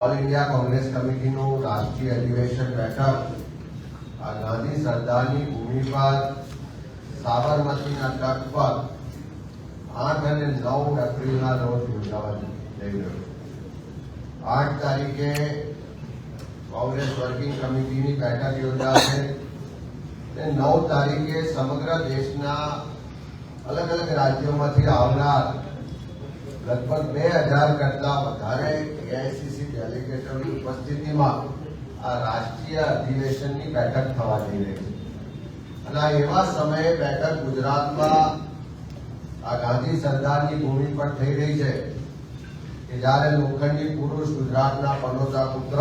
All India Congress committee राष्ट्रीय अधिवेशन बैठक आ गांधी सरदार की भूमि पर साबरमती तट पर 8 અને 9 એપ્રિલ रोज योजावा जई रह्यो छे। 8 तारीखे कांग्रेस वर्किंग कमिटी की बैठक योजाशे। 9 तारीखे समग्र देशना अलग अलग राज्यों में आवनार लगभग 2000 करता वधारे एआईसीसी डेलिगेटोनी उपस्थिति में आ राष्ट्रीय अधिवेशन की बैठक थवा जई रही है। અને એવા સમયે બેઠક ગુજરાતમાં આ ગાંધી સરદારની ભૂમિ પર થઈ રહી છે કે જ્યારે લોખંડી પુરુષ ગુજરાતના પનોતા પુત્ર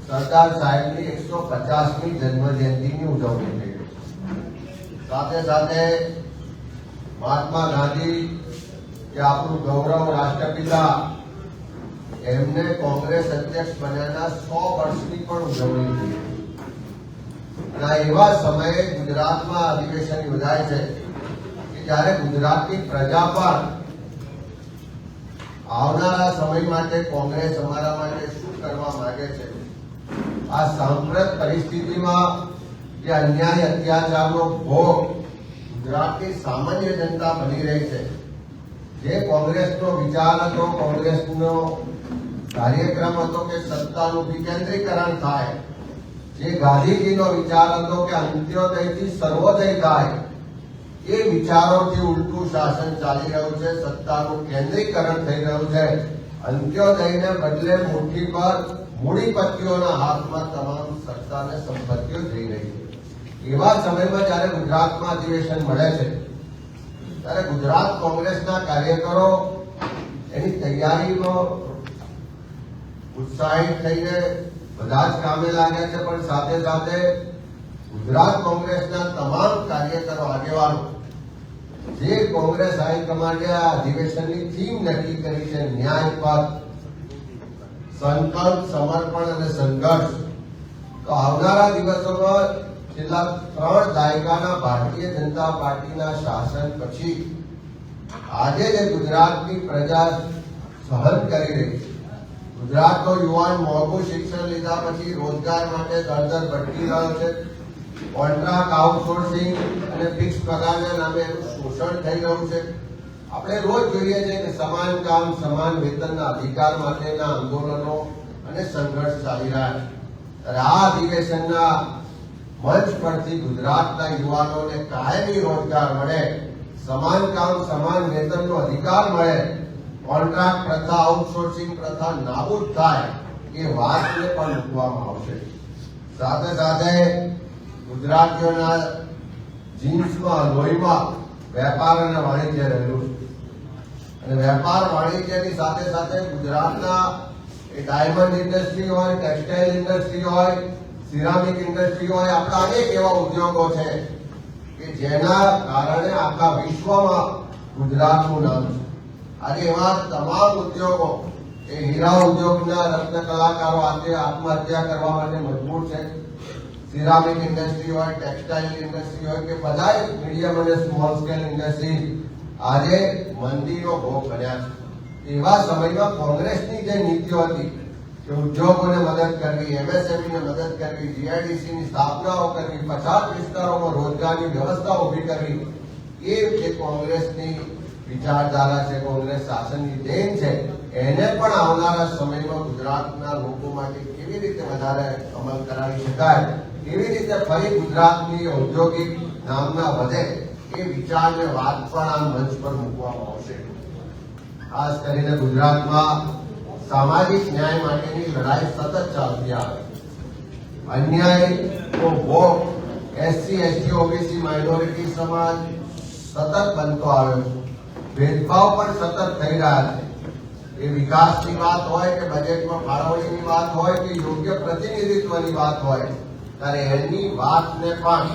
સરદાર સાહેબની 150મી જન્મજયંતિની ઉજવણી થઈ રહી છે। સાથે સાથે મહાત્મા ગાંધી કે આપણું ગૌરવ રાષ્ટ્રપિતા એમને કોંગ્રેસ અધ્યક્ષ બન્યાના 100 વર્ષની પણ ઉજવણી થઈ। અને એવા સમયે ગુજરાતમાં અધિવેશન યોજાય છે કે જ્યારે ગુજરાતની પ્રજા પર આવનારા સમય માટે કોંગ્રેસ અમારા માટે શું કરવા માંગે છે। આ સાંપ્રત પરિસ્થિતિમાં જે અન્યાય અત્યાચારનો ભોગ ગુજરાતની સામાન્ય જનતા બની રહી છે, જે કોંગ્રેસનો વિચાર હતો, કોંગ્રેસનો કાર્યક્રમ હતો કે સત્તાનું વિકેન્દ્રીકરણ થાય, જે ગાંધીજીનો વિચાર હતો કે અંત્યોદયથી સર્વોદય થાય, એ વિચારોથી ઉલટું શાસન ચાલી રહ્યું છે, સત્તાનું કેન્દ્રીકરણ થઈ રહ્યું છે। અંત્યોદયને બદલે મુઠ્ઠી પર મૂડીપતિઓના હાથમાં તમામ સત્તા અને સંપત્તિઓ જઈ રહી છે। એવા સમયમાં જ્યારે ગુજરાતમાં અધિવેશન મળે છે ત્યારે ગુજરાત કોંગ્રેસના કાર્યકરો એની તૈયારીમાં ઉત્સાહિત થઈને બધા જ કામે લાગ્યા છે, પણ સાથે સાથે ગુજરાત કોંગ્રેસના તમામ કાર્યકરો આગેવાનો જે કોંગ્રેસ હાઈકમાન્ડે આ અધિવેશનની થીમ નક્કી કરી છે, ન્યાય પર સંકલ્પ, સમર્પણ અને સંઘર્ષ, તો આવનારા દિવસોમાં છેલ્લા 3 દાયકાના ભારતીય જનતા પાર્ટીના શાસન પછી આજે જે ગુજરાતની પ્રજા સહન કરી રહી છે, ગુજરાતનો યુવાન મોંઘું શિક્ષણ લીધા પછી રોજગાર માટે દળદર ભટકી રહ્યો છે, કોન્ટ્રાક્ટ આઉટસોર્સિંગ અને ફિક્સ પગારના નામે એનું શોષણ થઈ રહ્યું છે। આપણે રોજ જોઈએ છીએ કે સમાન કામ સમાન વેતનના અધિકાર માટેના આંદોલનો અને સંઘર્ષ ચાલી રહ્યા છે। ત્યારે આ અધિવેશનના મંચ પરથી ગુજરાતના યુવાનોને કાયમી રોજગાર મળે, સમાન કામ સમાન વેતનનો અધિકાર મળે, કોન્ટ્રાક્ટ પ્રથા, આઉટસોર્સિંગ પ્રથા નાબૂદ થાય, એ વાતને પણ મૂકવામાં આવશે। સાથે સાથે ગુજરાતીઓના જીન્સમાં, લોહીમાં વેપાર અને વાણિજ્ય રહેલું છે, અને વેપાર વાણિજ્યની સાથે સાથે ગુજરાતના એ ડાયમંડ ઇન્ડસ્ટ્રી હોય, ટેક્સટાઇલ ઇન્ડસ્ટ્રી હોય, સિરામિક ઇન્ડસ્ટ્રી હોય, આપણા અનેક એવા ઉદ્યોગો છે કે જેના કારણે આખા વિશ્વમાં ગુજરાતનું નામ છે। આજે એવા તમામ ઉદ્યોગો, એ હીરા ઉદ્યોગના રત્ન કલાકારો આજે આત્મહત્યા કરવા માટે મજબૂર છે। સિરામિક ઇન્ડસ્ટ્રી હોય, ટેક્સટાઇલ ઇન્ડસ્ટ્રી હોય કે બધા મીડિયમ અને સ્મોલ સ્કેલ ઇન્ડસ્ટ્રી આજે મંદીનો ભોગ બન્યા છે। એવા સમયમાં કોંગ્રેસની જે નીતિઓ હતી કે ઉદ્યોગોને મદદ કરવી, એમએસએમઈને મદદ કરવી, જીઆઈડીસીની સ્થાપનાઓ કરવી, પછાત વિસ્તારોમાં રોજગારની વ્યવસ્થા ઉભી કરવી, એ જે કોંગ્રેસની વિચારધારા છે, કોંગ્રેસ શાસનની દેન છે, એને પણ આવનારા સમયમાં ગુજરાતના લોકો માટે કેવી રીતે વધારે અમલ કરાવી શકાય, કેવી રીતે ફરી ગુજરાતની ઔદ્યોગિક નામના વધે, એ વિચારને વાત પણ આ મંચ પર મૂકવામાં આવશે। ખાસ કરીને ગુજરાતમાં સામાજિક ન્યાય માટેની લડાઈ સતત ચાલતી આવે, અન્યાયનો ભોગ એસસી, એસટી, ઓબીસી, માઇનોરિટી સમાજ સતત બનતો આવ્યો છે, ભેદભાવ પણ સતત થઈ રહ્યા છે। એ વિકાસની વાત હોય કે બજેટમાં ફાળવણીની વાત હોય કે યોગ્ય પ્રતિનિધિત્વની વાત હોય, ત્યારે એની વાતને પણ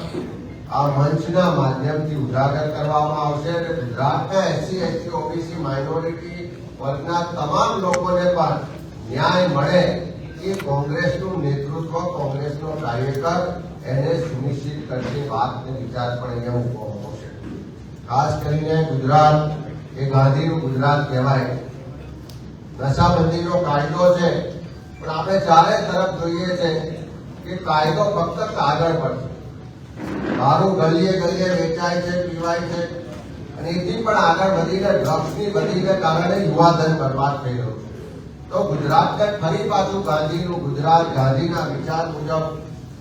આ મંચના માધ્યમથી ઉજાગર કરવામાં આવશે અને ગુજરાતના એસસી, એસટી, ઓબીસી, માઇનોરિટી વર્ગના તમામ લોકોને પણ ન્યાય મળે, એ કોંગ્રેસનું નેતૃત્વ, કોંગ્રેસનો કાર્યકર એને સુનિશ્ચિત કરશે, વાતને વિચાર પણ અહીંયા મૂકવામાં આવશે। ખાસ કરીને ગુજરાત એ ગાંધીનું ગુજરાત કહેવાય। નશાબંધીનો કાયદો છે પણ આપણે ચારે તરફ જોઈએ છે કે કાયદો ફક્ત કાગળ પર છે. દારૂ ગલીએ ગલીએ વેચાય છે, પીવાય છે, અને એથી પણ આગળ વધીને ડ્રગ્સની વધીને કારણે યુવાધન બરબાદ થઈ રહ્યું છે. તો ગુજરાતને ફરી પાછું ગાંધીનું ગુજરાત, ગાંધીના વિચાર મુજબ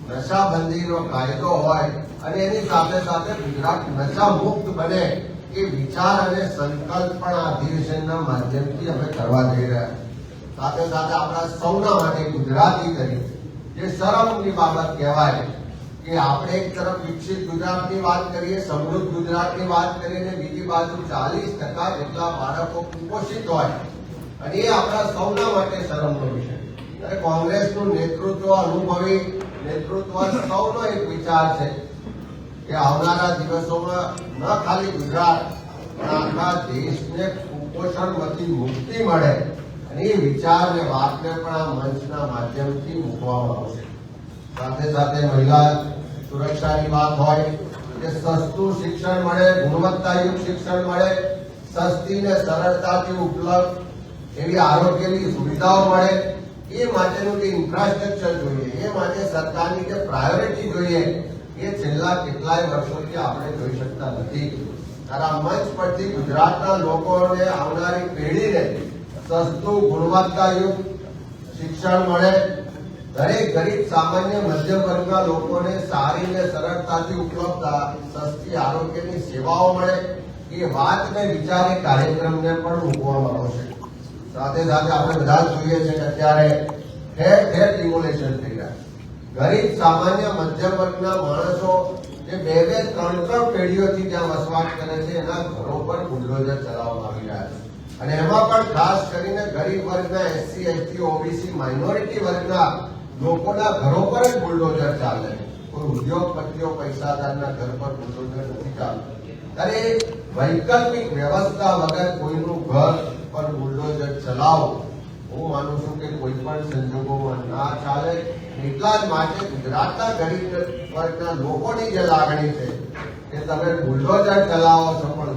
નશાબંધીનો કાયદો હોય અને એની સાથે સાથે ગુજરાત નશા મુક્ત બને એ વિચાર અને સંકલ્પ પણ આ અધિવેશનના માધ્યમથી અમે કરવા જઈ રહ્યા. સાથે સાથે આપણા સૌના માટે ગુજરાતી તરીકે જે શરમની બાબત કહેવાય કે આપણે એક તરફ વિકસિત ગુજરાતની વાત કરીએ, સમૃદ્ધ ગુજરાતની વાત કરીએ, અને બીજી બાજુ 40% જેટલા બાળકો કુપોષિત હોય, અને એ આપણા સૌના માટે શરમનો વિષય. અને કોંગ્રેસનું નેતૃત્વ, અનુભવી નેતૃત્વ, સૌનો એક વિચાર છે કે આવનારા દિવસોમાં ન ખાલી ગુજરાત પણ આખા દેશને કુપોષણમાંથી મુક્તિ મળે, અને એ વિચારને વાતને પણ આ મંચના માધ્યમથી મૂકવામાં આવશે. સાથે સાથે મહિલા સુરક્ષાની વાત હોય કે સસ્તું શિક્ષણ મળે, ગુણવત્તાયુક્ત શિક્ષણ મળે, સસ્તી ને સરળતાથી ઉપલબ્ધ એવી આરોગ્યની સુવિધાઓ મળે, એ માટેનું જે ઇન્ફ્રાસ્ટ્રક્ચર જોઈએ, એ માટે સરકારની જે પ્રાયોરિટી જોઈએ, એ છેલ્લા કેટલાય વર્ષોથી આપણે જોઈ શકતા નથી. તારા મંચ પરથી ગુજરાતના લોકોને, આવનારી પેઢીને સસ્તું ગુણવત્તાયુક્ત શિક્ષણ મળે, દરેક ગરીબ સામાન્ય મધ્યમ વર્ગના લોકોને સારી ને સરળતાથી ઉપલબ્ધ સસ્તી આરોગ્યની સેવાઓ મળે, એ વાતને વિચારે કાર્યક્રમને પણ મૂકવામાં આવશે. સાથે સાથે આપણે બધા જોઈએ છે કે અત્યારે ઠેર ઠેર ડિમોલેશન થઈ રહ્યા છે. ગરીબ સામાન્ય મધ્યમ વર્ગના માણસો જે 2-3 પેઢીઓથી ત્યાં વસવાટ કરે છે, એના ઘરો પર બુલડોઝર ચલાવવામાં આવી રહ્યા છે. અને એમાં પણ ખાસ કરીને ગરીબ વર્ગના SC, ST, OBC, માઇનોરિટી વર્ગના લોકોના ઘરો પર જ બુલડોઝર ચાલે. કોઈ ઉદ્યોગપતિઓ, પૈસાદારના ઘર પર બુલડોઝર નથી ચાલતું. ત્યારે વૈકલ્પિક વ્યવસ્થા વગર કોઈનું ઘર પર બુલડોઝર ચલાવો, હું માનું છું કે કોઈ પણ સંજોગોમાં ના ચાલે. એટલા જ માટે ગુજરાતના ગરીબ વર્ગના લોકોની જે લાગણી છે કે તમે બુલડોઝર ચલાવો છો, પણ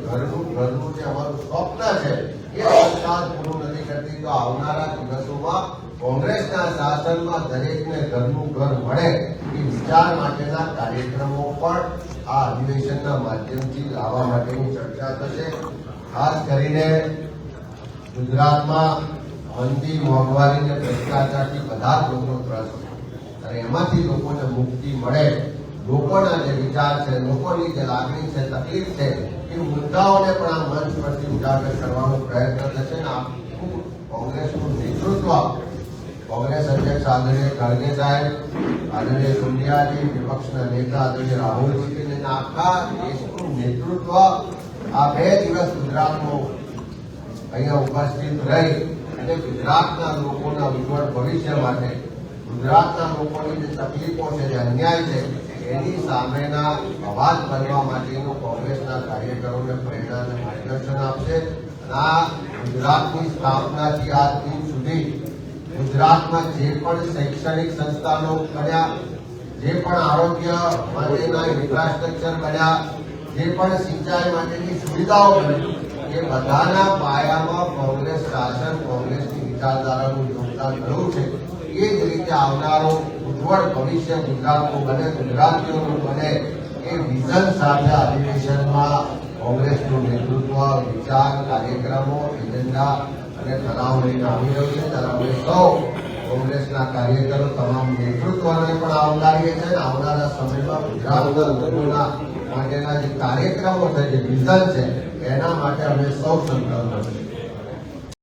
ઘરનું જે અમારું સ્વપ્ન છે એ સરકાર પૂરું નથી કરતી. તો આવનારા દિવસોમાં કોંગ્રેસના શાસનમાં દરેકને ઘરનું ઘર મળે એ વિચાર માટેના કાર્યક્રમો પણ આ અધિવેશનના માધ્યમથી લાવવા માટેની ચર્ચા થશે. ખાસ કરીને ગુજરાતમાં મંદી, મોંઘવારી અને ભ્રષ્ટાચારથી બધા જ લોકો ત્રસ્ત છે, અને એમાંથી લોકોને મુક્તિ મળે, લોકોના જે વિચાર છે, લોકોની જે લાગણી છે, તકલીફ છે, એ મુદ્દાઓને પણ આ મંચ પરથી ઉજાગર કરવાનો પ્રયત્ન થશે. ને આખું કોંગ્રેસનું નેતૃત્વ, કોંગ્રેસ અધ્યક્ષ આદરણીય ખડગે સાહેબ, આદરણીય સોનિયાજી, વિપક્ષના નેતા આદરણીય રાહુલજી, અને આખા દેશનું નેતૃત્વ આ 2 દિવસ ગુજરાતમાં અહીંયા ઉપસ્થિત રહી અને ગુજરાતના લોકોના ઉજ્જવળ ભવિષ્ય માટે, ગુજરાતના લોકોની જે તકલીફો છે, જે અન્યાય છે, એની સામેના અવાજ બનવા માટેનું કોંગ્રેસના કાર્યકરોને પ્રેરણા અને માર્ગદર્શન આપશે. આ ગુજરાતની સ્થાપનાથી આજ દિન સુધી ગુજરાતમાં જે પણ શૈક્ષણિક સંસ્થાનો બન્યા, જે પણ આરોગ્ય માટેના ઇન્ફ્રાસ્ટ્રક્ચર બન્યા, જે પણ સિંચાઈ માટેની સુવિધાઓ બની, એ બધાના પાયામાં કોંગ્રેસ શાસન, કોંગ્રેસની વિચારધારાનું યોગદાન રહ્યું છે. એ જ રીતે આવનારો ઉજ્જવળ ભવિષ્ય ગુજરાતનું બને, ગુજરાતીઓનું બને, એ વિઝન સાથે અધિવેશનમાં કોંગ્રેસનું નેતૃત્વ, વિચાર, કાર્યક્રમો, એજન્ડા અને ઠરાવ લઈને આવી રહ્યું છે. ત્યારે અમે સૌ કોંગ્રેસના કાર્યકરો, તમામ નેતૃત્વને પણ આવકારીએ છીએ. આવનારા સમયમાં ગુજરાતના લોકોના માટેના જે કાર્યક્રમો છે, જે વિઝન છે, એના માટે અમે સૌ સંકલ્પ કરીએ.